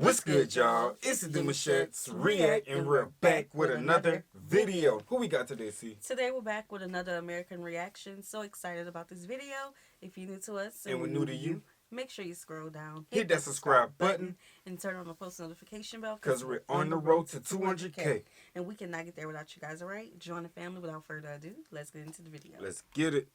What's good, y'all? It's the Demouchets REACT, and we're back with another video. Who we got today, C? Today we're back with another American reaction. So excited about this video. If you're new to us and we're new to you, make sure you scroll down, hit that subscribe button, and turn on the post notification bell. Because we're on the road to 200K. And we cannot get there without you guys, alright? Join the family. Without further ado, let's get into the video. Let's get it.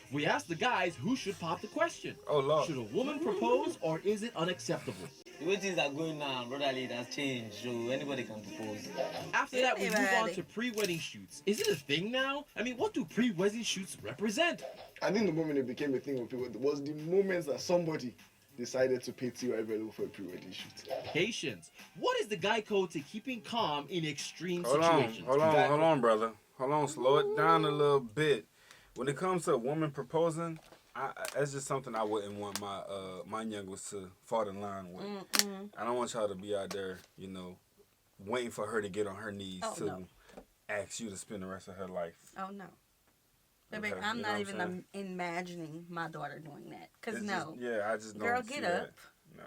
We asked the guys who should pop the question. Oh, Lord. Should a woman propose or is it unacceptable? The way things are going now, brotherly, it has changed, so anybody can propose. After that, we move on to pre-wedding shoots. Is it a thing now? I mean, what do pre-wedding shoots represent? I think the moment it became a thing with people was the moment that somebody decided to pay T.Y. Bello for a pre-wedding shoot. Patience. What is the guy code to keeping calm in extreme Hold situations? on, brother. Hold on, slow it down a little bit. When it comes to a woman proposing, that's just something I wouldn't want my youngest to fall in line with. I don't want y'all to be out there, you know, waiting for her to get on her knees ask you to spend the rest of her life. Oh, no. Baby, I'm not even imagining my daughter doing that. Because, no. I just don't Girl, see get that. up. Nah.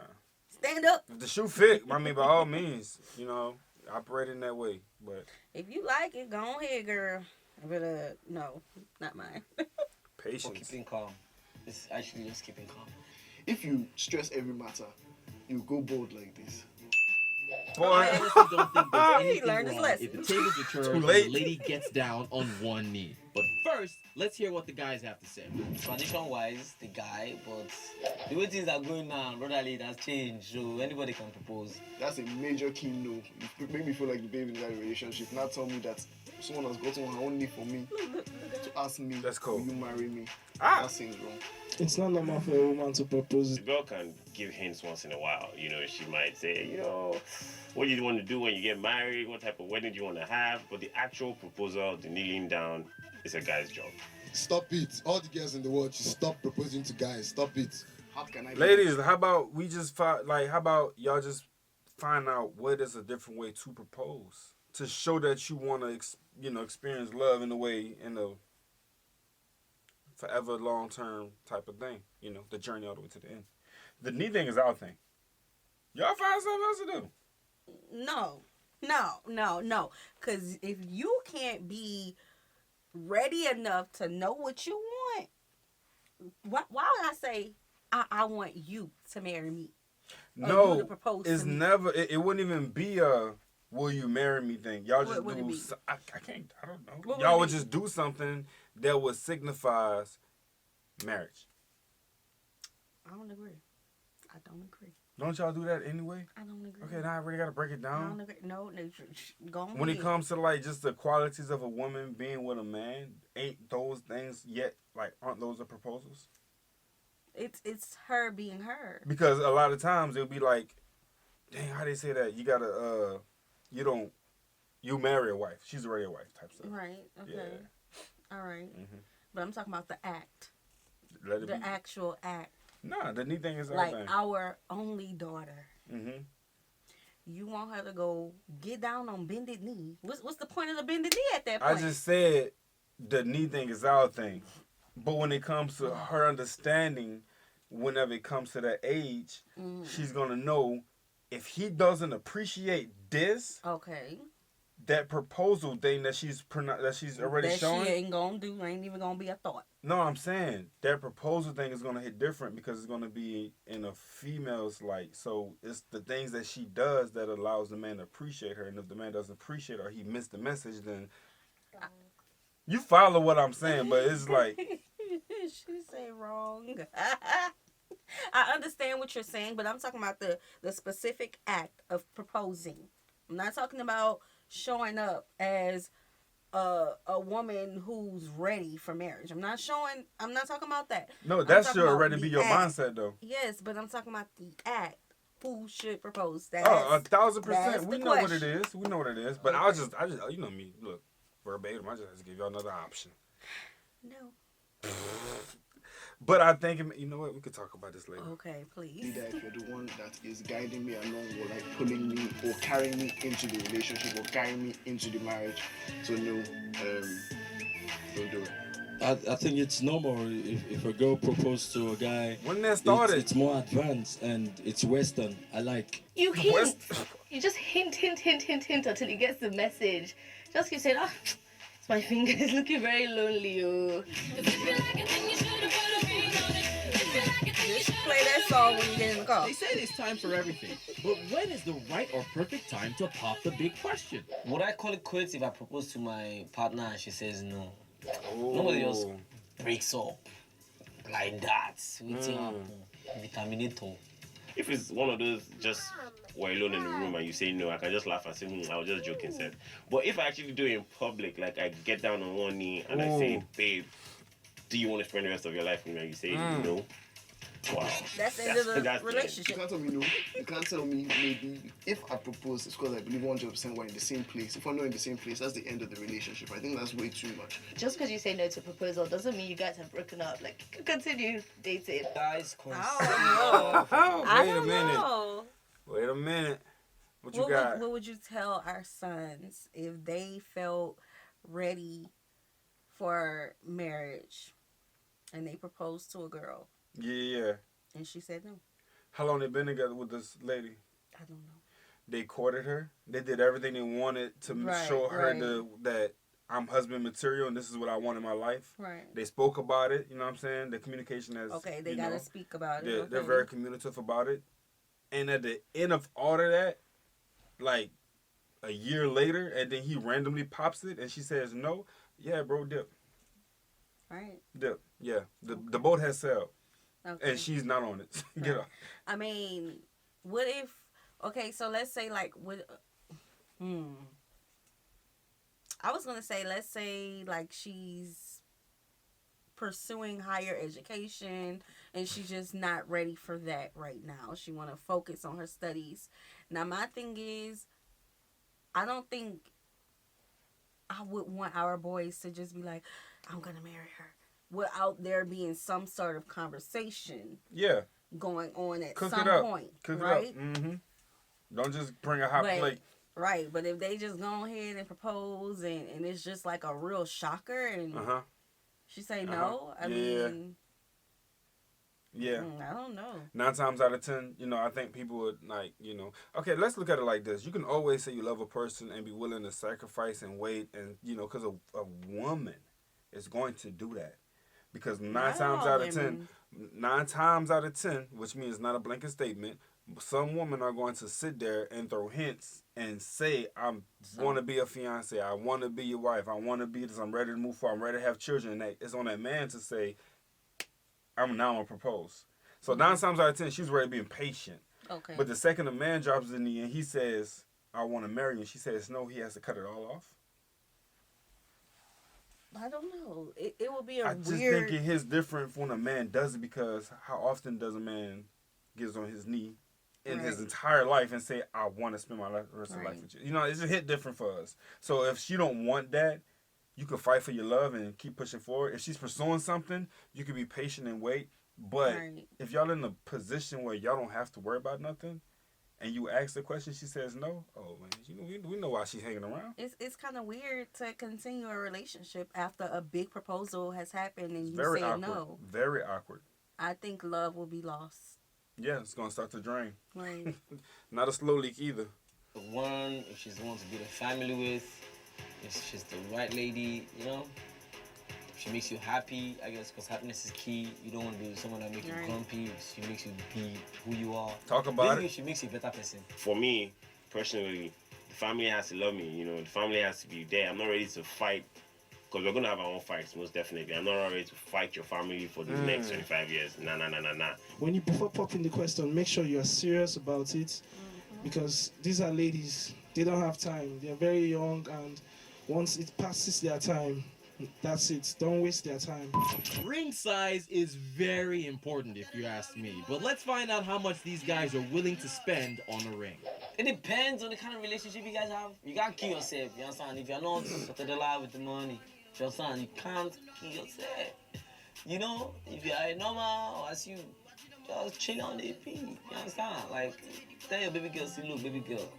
Stand up. If the shoe fit, I mean, by all means, you know, operate in that way. But if you like it, go ahead, girl. But, no, not mine. Patience. For keeping calm. It's actually just keeping calm. If you stress every matter, you go bold like this. Boy, I honestly don't think there's He anything learned his wrong lesson. if the tables are turned and the lady gets down on one knee. But first, let's hear what the guys have to say. Tradition-wise, the guy, but the way things are going now, brotherly, it has changed, so anybody can propose. That's a major key no. It made me feel like the baby in that relationship. Now tell me that someone has gotten on her own knee for me to ask me, that's cool. Will you marry me? That seems wrong. It's not normal for a woman to propose. The girl can give hints once in a while. You know, she might say, you know, what do you want to do when you get married? What type of wedding do you want to have? But the actual proposal, the kneeling down, is a guy's job. Stop it. All the girls in the world should stop proposing to guys. Stop it. How can I ladies, how about we just find, how about y'all just find out what is a different way to propose? To show that you want to, experience love in a way, in a forever, long-term type of thing. You know, the journey all the way to the end. The knee thing is our thing. Y'all find something else to do. No. Because if you can't be ready enough to know what you want, why would I say, I want you to marry me? No, to propose it's to me? never, it wouldn't even be a will you marry me thing. Y'all just What would it be? I can't, I don't know. What Y'all would would it be? just do something that would signifies marriage. I don't agree. Don't y'all do that anyway? I don't agree. Okay, now I really got to break it I down. don't agree. No, go on. When it comes to just the qualities of a woman being with a man, ain't those things yet, aren't those the proposals? It's her being her. Because a lot of times it'll be like, dang, how they say that? You gotta, you marry a wife. She's already a wife type stuff. Right, okay. Yeah. All right. But I'm talking about the act. Let it the be. Actual act. Nah, the neat thing is our only daughter. You want her to go get down on bended knee. What's the point of the bended knee at that point? I just said the knee thing is our thing. But when it comes to her understanding, whenever it comes to that age, she's going to know if he doesn't appreciate this, that proposal thing that she's already showing. She ain't going to do, ain't even going to be a thought. No, I'm saying that proposal thing is going to hit different because it's going to be in a female's light. So it's the things that she does that allows the man to appreciate her. And if the man doesn't appreciate her, he missed the message, then you follow what I'm saying, but it's like... She say wrong. I understand what you're saying, but I'm talking about the specific act of proposing. I'm not talking about showing up as a woman who's ready for marriage. I'm not talking about that. No, that should already be your mindset, though. Yes, but I'm talking about the act. Who should propose? 1,000%. We know what it is. We know what it is. But I just, you know me. Look, verbatim. I just have to give y'all another option. No. But I think, you know what? We could talk about this later. Okay, please. Either if you're the one that is guiding me along or pulling me or carrying me into the relationship or carrying me into the marriage. So no, don't do it. I think it's normal if a girl proposes to a guy. When that started? It's more advanced and it's Western. I like. You hint. You just hint until he gets the message. Just keep saying, it's my fingers looking very lonely, oh. Just play that song when you get in the car. They say there's time for everything, but when is the right or perfect time to pop the big question? Would I call it quits if I propose to my partner and she says no? Oh. Nobody just breaks up like that. Waiting up, vitaminator. If it's one of those just we're alone in the room and you say no, I can just laugh and say, I was just joking, said. But if I actually do it in public, like I get down on one knee and I say, babe, do you want to spend the rest of your life with me? And you say no. Wow. That's the end of the You relationship. can't tell me no. You can't tell me maybe. If I propose, it's because I believe 100% we're in the same place. If we're not in the same place, that's the end of the relationship. I think that's way too much. Just because you say no to a proposal doesn't mean you guys have broken up. Like, you can continue dating. Guys, I don't know. Wait a minute. What you got? What would you tell our sons if they felt ready for marriage and they proposed to a girl? Yeah. And she said no. How long they been together with this lady? I don't know. They courted her. They did everything they wanted to show her that I'm husband material and this is what I want in my life. Right. They spoke about it. You know what I'm saying? The communication has. Okay, they gotta speak about it. They're very communicative about it. And at the end of all of that, like a year later, and then he randomly pops it and she says no. Yeah, bro, dip. Right. Dip. Yeah. The boat has sailed. Okay. And she's not on it. Get off. I mean, what if? Okay, so let's say like I was gonna say, let's say like she's pursuing higher education and she's just not ready for that right now. She want to focus on her studies. Now my thing is, I don't think I would want our boys to just be like, I'm gonna marry her, without there being some sort of conversation going on at some point. Cook right? it up. Mm-hmm. Don't just bring a hot plate. Right, but if they just go ahead and propose and it's just like a real shocker and she say no, I mean... Yeah. I don't know. 9 times out of 10, I think people would okay, let's look at it like this. You can always say you love a person and be willing to sacrifice and wait and, because a woman is going to do that. Because 9 times out of 10, which means not a blanket statement, some women are going to sit there and throw hints and say, I want to be a fiance, I want to be your wife, I want to be this, I'm ready to move forward, I'm ready to have children. And it's on that man to say, I'm now going to propose. So 9 times out of 10, she's already being patient. Okay. But the second a man drops in the end, he says, I want to marry you, and she says no, he has to cut it all off. I don't know. It will be I just think it hits different when a man does it, because how often does a man get on his knee in his entire life and say, I want to spend my rest of life with you? It's just hit different for us. So if she don't want that, you could fight for your love and keep pushing forward. If she's pursuing something, you could be patient and wait. But if y'all in a position where y'all don't have to worry about nothing, and you ask the question, she says no, oh man, we know why she's hanging around. It's kind of weird to continue a relationship after a big proposal has happened and you say no. Very awkward. I think love will be lost. Yeah, it's gonna start to drain. Right. Not a slow leak either. The one, if she's the one to build a family with, if she's the right lady, if she makes you happy, I guess, because happiness is key. You don't want to be with someone that makes you grumpy. She makes you be who you are. Talk about it. She makes you a better person. For me, personally, the family has to love me. The family has to be there. I'm not ready to fight, because we're going to have our own fights, most definitely. I'm not ready to fight your family for the next 25 years. Nah. When you, before popping the question, make sure you are serious about it, because these are ladies. They don't have time. They're very young, and once it passes their time, that's it. Don't waste their time. Ring size is very important if you ask me. But let's find out how much these guys are willing to spend on a ring. It depends on the kind of relationship you guys have. You gotta kill yourself, you understand? If you're not sorted alive with the money, you understand? You can't kill yourself. If you're normal, as you just chill on the AP, you understand? Like, tell your baby girl, see, look, baby girl,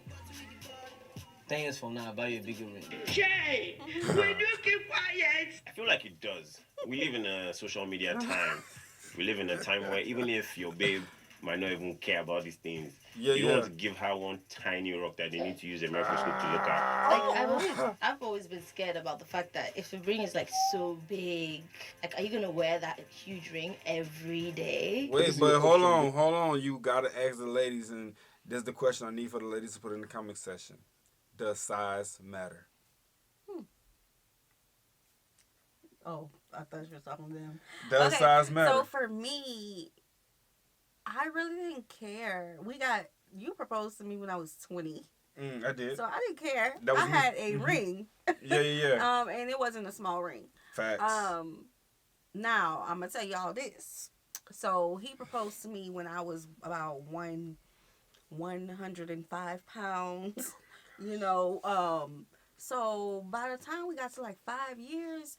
10 years from now, I'll buy you a bigger ring. Jay, will you keep quiet? I feel like it does. We live in a social media time. We live in a time where even if your babe might not even care about these things, you don't want to give her one tiny rock that they need to use a microscope to look at. Like I've always been scared about the fact that if the ring is like so big, like are you gonna wear that huge ring every day? Wait, but hold on. You gotta ask the ladies, and this is the question I need for the ladies to put in the comment section. Does size matter? Oh, I thought you were talking to them. Does size matter? So for me, I really didn't care. You proposed to me when I was 20. I did. So I didn't care. That was I had a ring. Yeah. And it wasn't a small ring. Facts. Now I'm gonna tell y'all this. So he proposed to me when I was about 105 pounds. You know. So by the time we got to like 5 years,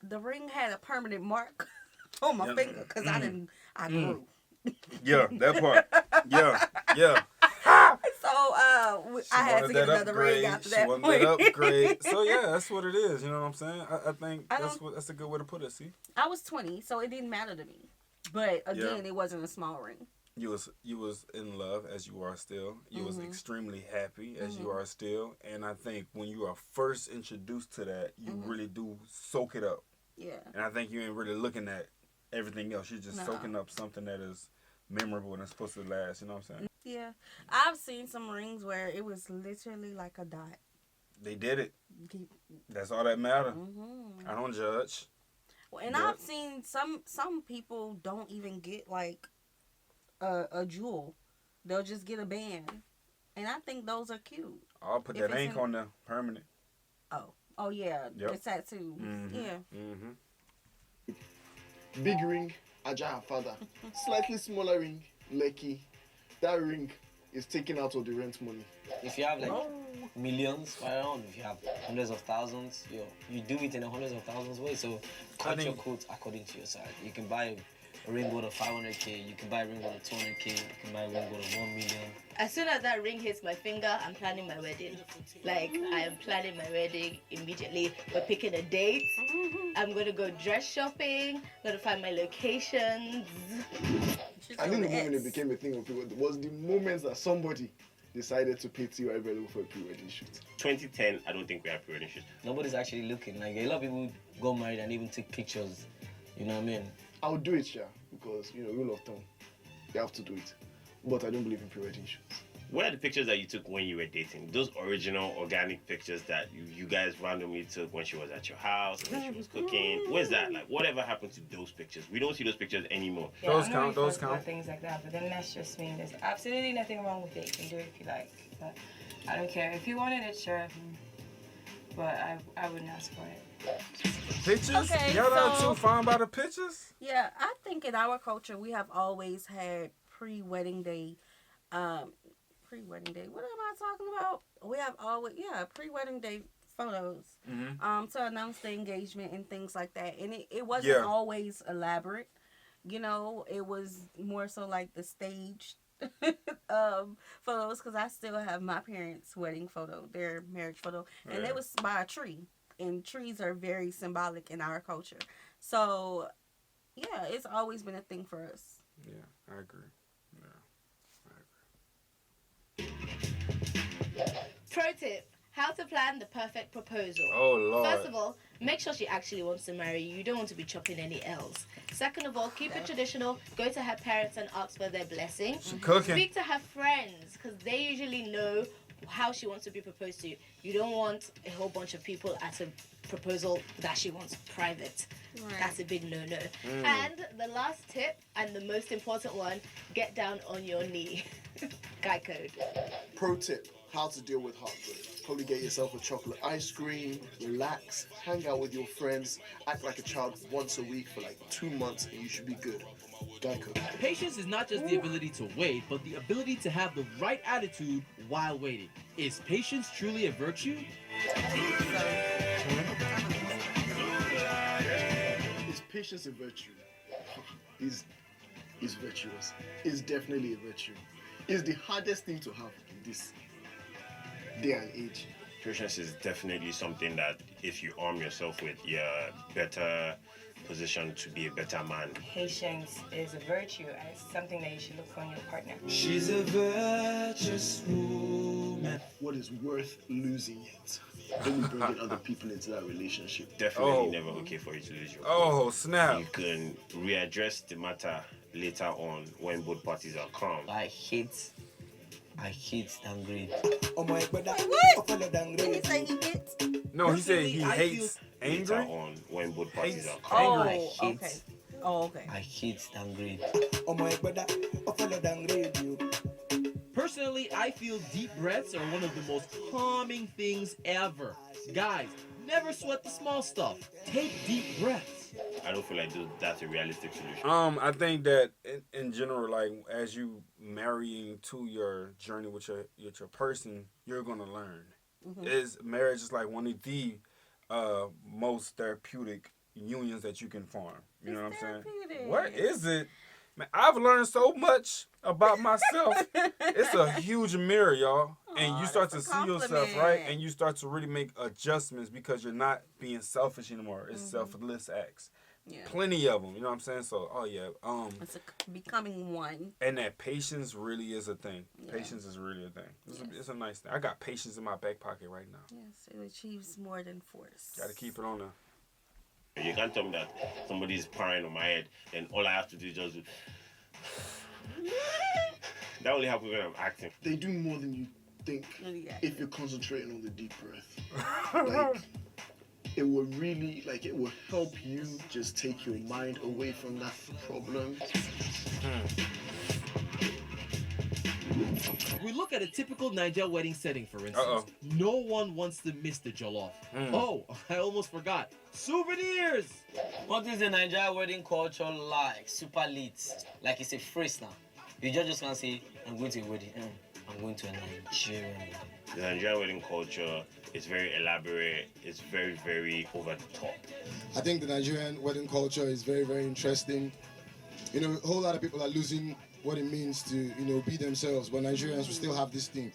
the ring had a permanent mark on my finger because I grew. Yeah, that part. Yeah. So I had to get another ring after that point. That upgrade. So yeah, that's what it is. You know what I'm saying? I think that's a good way to put it. See, I was 20, so it didn't matter to me. But again, it wasn't a small ring. You was in love as you are still. You was extremely happy as you are still. And I think when you are first introduced to that, you really do soak it up. Yeah. And I think you ain't really looking at everything else. You're just soaking up something that is memorable and it's supposed to last. You know what I'm saying? Yeah. I've seen some rings where it was literally like a dot. They did it. That's all that matters. I don't judge. Well, and I've seen some people don't even get like a jewel. They'll just get a band. And I think those are cute. I'll put that ink on the permanent. Oh yeah. The tattoo. Yeah. Big ring, Aja father. Slightly smaller ring, Lekki. That ring is taken out of the rent money. If you have like millions around, if you have hundreds of thousands, you do it in a hundreds of thousands way. So cut your coat according to your size. You can buy a ring worth of 500K, you can buy a ring worth of 200K, you can buy a ring worth of 1 million. As soon as that ring hits my finger, I'm planning my wedding. Like, I am planning my wedding immediately. We're picking a date. I'm going to go dress shopping. Going to find my locations. I think the moment it became a thing of people was the moment that somebody decided to pay TY Bello for a pre-wedding shoot. 2010, I don't think we have pre-wedding shoots. Nobody's actually looking. Like, a lot of people got married and even took pictures. You know what I mean? I'll do it, because, rule of thumb. You have to do it. But I don't believe in pre-wedding shoots. What are the pictures that you took when you were dating? Those original organic pictures that you guys randomly took when she was at your house, when she was cooking. Where's that? Like, whatever happened to those pictures? We don't see those pictures anymore. Yeah, those count. Things like that, but then that's just me. There's absolutely nothing wrong with it. You can do it if you like, but I don't care. If you wanted it, sure. But I wouldn't ask for it. Pictures? Okay, Y'all not too fond by the pictures? Yeah, I think in our culture we have always had pre-wedding day. Pre-wedding day. What am I talking about? We have always pre-wedding day photos. To announce the engagement and things like that. And it wasn't always elaborate. It was more so like the staged photos, because I still have my parents' wedding photo, their marriage photo, and it was by a tree. And trees are very symbolic in our culture. So, yeah, it's always been a thing for us. Yeah, I agree. Pro tip: how to plan the perfect proposal. Oh, Lord. First of all, make sure she actually wants to marry you. You don't want to be chopping any L's. Second of all, keep it traditional. Go to her parents and ask for their blessing. She cooking. Speak to her friends, because they usually know how she wants to be proposed to. You don't want a whole bunch of people at a proposal that she wants private. Right. That's a big no-no. And the last tip, and the most important one, get down on your knee. Guy code. Pro tip: how to deal with heartbreak. Probably get yourself a chocolate ice cream, relax, hang out with your friends, act like a child once a week for like 2 months, and you should be good. Guy code. Patience is not just the ability to wait, but the ability to have the right attitude while waiting. Is patience truly a virtue? Is patience a virtue? Is virtuous. Is definitely a virtue. Is the hardest thing to have in this day and age. Patience is definitely something that if you arm yourself with, you're better positioned to be a better man. Patience is a virtue, and it's something that you should look for in your partner. She's a virtuous woman. What is worth losing it? Don't be bringing other people into that relationship. Definitely never okay for you to lose your Oh, snap. You can readdress the matter later on when both parties are calm. I hate downgrade. What? Did he say he gets? No, he said he Personally, I hates Later angry. on when both parties are Oh, calm. okay. Oh, okay. I hate downgrade. Personally, I feel deep breaths are one of the most calming things ever. Guys, never sweat the small stuff. Take deep breaths. I don't feel like that's a realistic solution. I think that in general, like as you marrying to your journey with your person, you're gonna learn. Is marriage is like one of the most therapeutic unions that you can form. You know what I'm saying? What is it? Man, I've learned so much about myself. It's a huge mirror, y'all. And you start to see yourself, right? And you start to really make adjustments because you're not being selfish anymore. It's selfless acts. Yeah. Plenty of them, you know what I'm saying? So, it's becoming one. And that patience really is a thing. Yeah. Patience is really a thing. It's a nice thing. I got patience in my back pocket right now. Yes, it achieves more than force. Got to keep it on there. You can't tell me that somebody's prying on my head and all I have to do is just... That only happens when I'm acting. They do more than you think if you're concentrating on the deep breath. Like, it will really, it will help you just take your mind away from that problem. We look at a typical Nigerian wedding setting, for instance. No one wants to miss the jollof. Oh, I almost forgot. Souvenirs! What is the Nigerian wedding culture like? Super lit. Like it's a phrase now. You just can't say, I'm going to a wedding. I'm going to a Nigerian wedding. The Nigerian wedding culture is very elaborate. It's very, very over the top. I think the Nigerian wedding culture is very, very interesting. You know, a whole lot of people are losing what it means to, be themselves. But Nigerians, we still have this thing.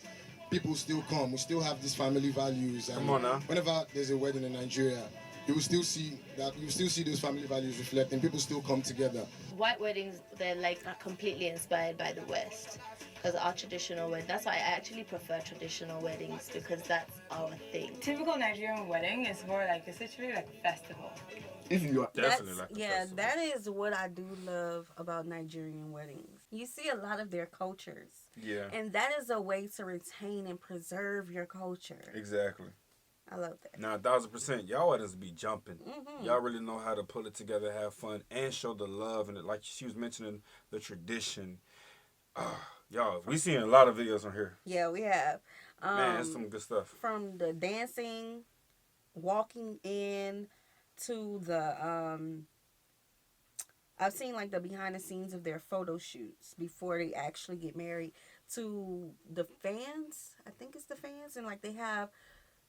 People still come. We still have these family values. And come on now. Whenever there's a wedding in Nigeria, you will still see those family values reflecting. People still come together. White weddings, they're are completely inspired by the West. Because our traditional wedding, that's why I actually prefer traditional weddings, because that's our thing. Typical Nigerian wedding is more it's literally like a festival. If you are definitely like a festival. That is what I do love about Nigerian weddings. You see a lot of their cultures. Yeah. And that is a way to retain and preserve your culture. Exactly. I love that. Now, 1,000%, y'all weddings be jumping. Y'all really know how to pull it together, have fun, and show the love. And like she was mentioning, the tradition. Y'all, we seen a lot of videos on here. Yeah, we have. Man, it's some good stuff. From the dancing, walking in, to the I've seen the behind the scenes of their photo shoots before they actually get married, to the fans. I think it's the fans, and they have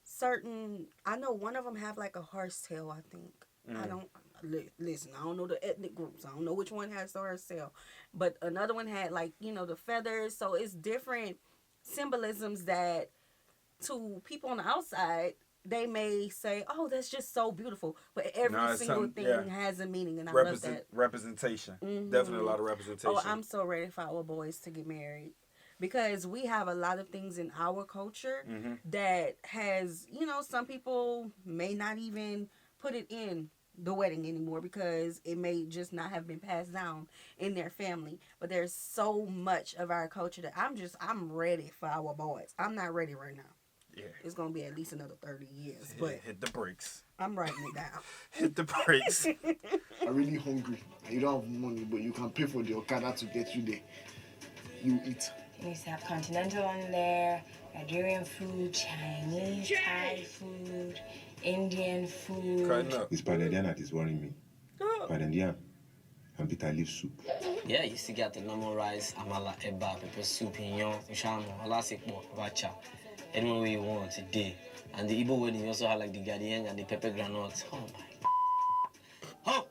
certain, I know one of them have a horsetail, I think. I don't listen, I don't know the ethnic groups. I don't know which one has the horsetail, but another one had the feathers. So it's different symbolisms that to people on the outside they may say, "Oh, that's just so beautiful," but every single thing has a meaning, and I love that representation. Definitely a lot of representation. Oh, I'm so ready for our boys to get married, because we have a lot of things in our culture that has, some people may not even put it in the wedding anymore because it may just not have been passed down in their family. But there's so much of our culture that I'm ready for our boys. I'm not ready right now. Yeah. It's going to be at least another 30 years. But hit the brakes. I'm writing it down. Hit the brakes. I'm really hungry. And you don't have money, but you can pay for the Okada to get you there. You eat. You used to have continental on there, Nigerian food, Chinese, Thai food, Indian food. It's Panadian that is worrying me. Panadian and bitter leaf soup. Yeah, you still get the normal rice, amala, eba, pepper soup, inyo, ushamo, alasikbo, bacha. Any way you want today. And the Igbo wedding, you also have the Guardian and the pepper granules. Oh my. Oh!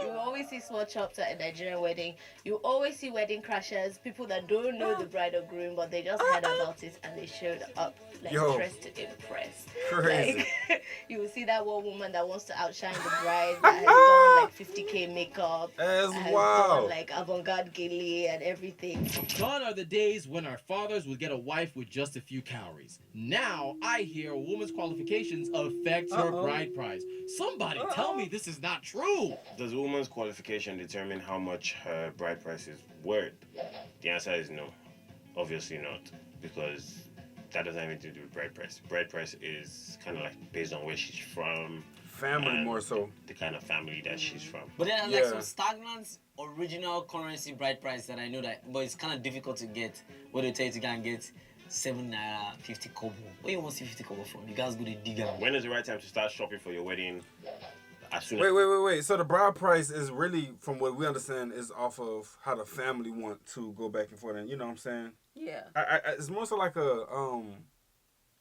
You always see see small chops at a Nigerian wedding. You always see wedding crashers, people that don't know the bride or groom, but they just heard about it and they showed up like dressed to impress. Crazy. Like, you will see that one woman that wants to outshine the bride that has done like 50K makeup, That's has wild. done like avant-garde gilly and everything. Gone are the days when our fathers would get a wife with just a few calories. Now I hear a woman's qualifications affect her bride price. Somebody tell me this is not true. Does a woman's qualification determine how much her bride price is worth? The answer is no. Obviously not. Because that doesn't have anything to do with bride price. Bride price is kind of like based on where she's from. Family more so. The kind of family that she's from. But there are like some stagnant original currency bride price that I know that, but it's kind of difficult to get. What they tell you to go and get 7 naira 50 kobo. Where you want to see 50 kobo from? You guys go to dig out. When is the right time to start shopping for your wedding? As soon Wait. So the bride price is really, from what we understand, is off of how the family want to go back and forth. And you know what I'm saying? Yeah. It's more so like a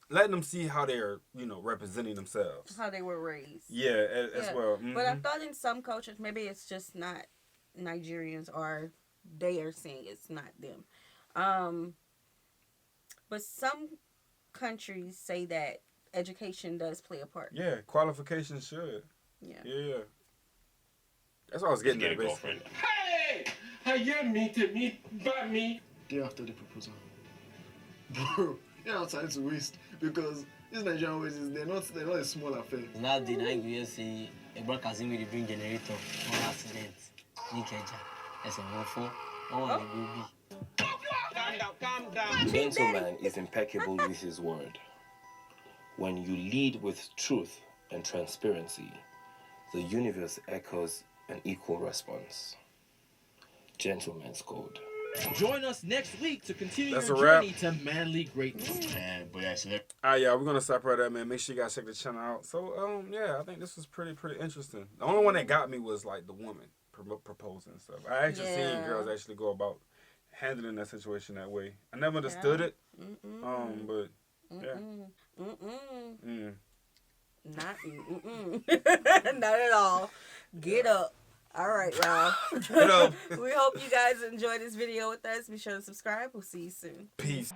letting them see how they're, representing themselves. How they were raised. Yeah, as well. Mm-hmm. But I thought in some cultures, maybe it's just not Nigerians, or they are saying it's not them. But some countries say that education does play a part. Yeah, qualifications should. Yeah. That's what I was getting at. Girlfriend. Hey! How you meet by me? Day after the proposal. Bro, you don't have time to waste because these Nigerian weddings, they're not a small affair. Now the night we say a brother Kazim will bring generator on accident. Nikeja. That's a waffle. Calm down. A gentleman is impeccable with his word. When you lead with truth and transparency, the universe echoes an equal response. Gentleman's code. Join us next week to continue That's your a wrap. journey to manly greatness. Yeah, we're gonna stop right there, man. Make sure you guys check the channel out. So, I think this was pretty interesting. The only one that got me was like the woman proposing and stuff. I actually seen girls actually go about handling that situation that way. I never understood it. But Not at all. Get up. All right, y'all. Get up. We hope you guys enjoyed this video with us. Be sure to subscribe. We'll see you soon. Peace.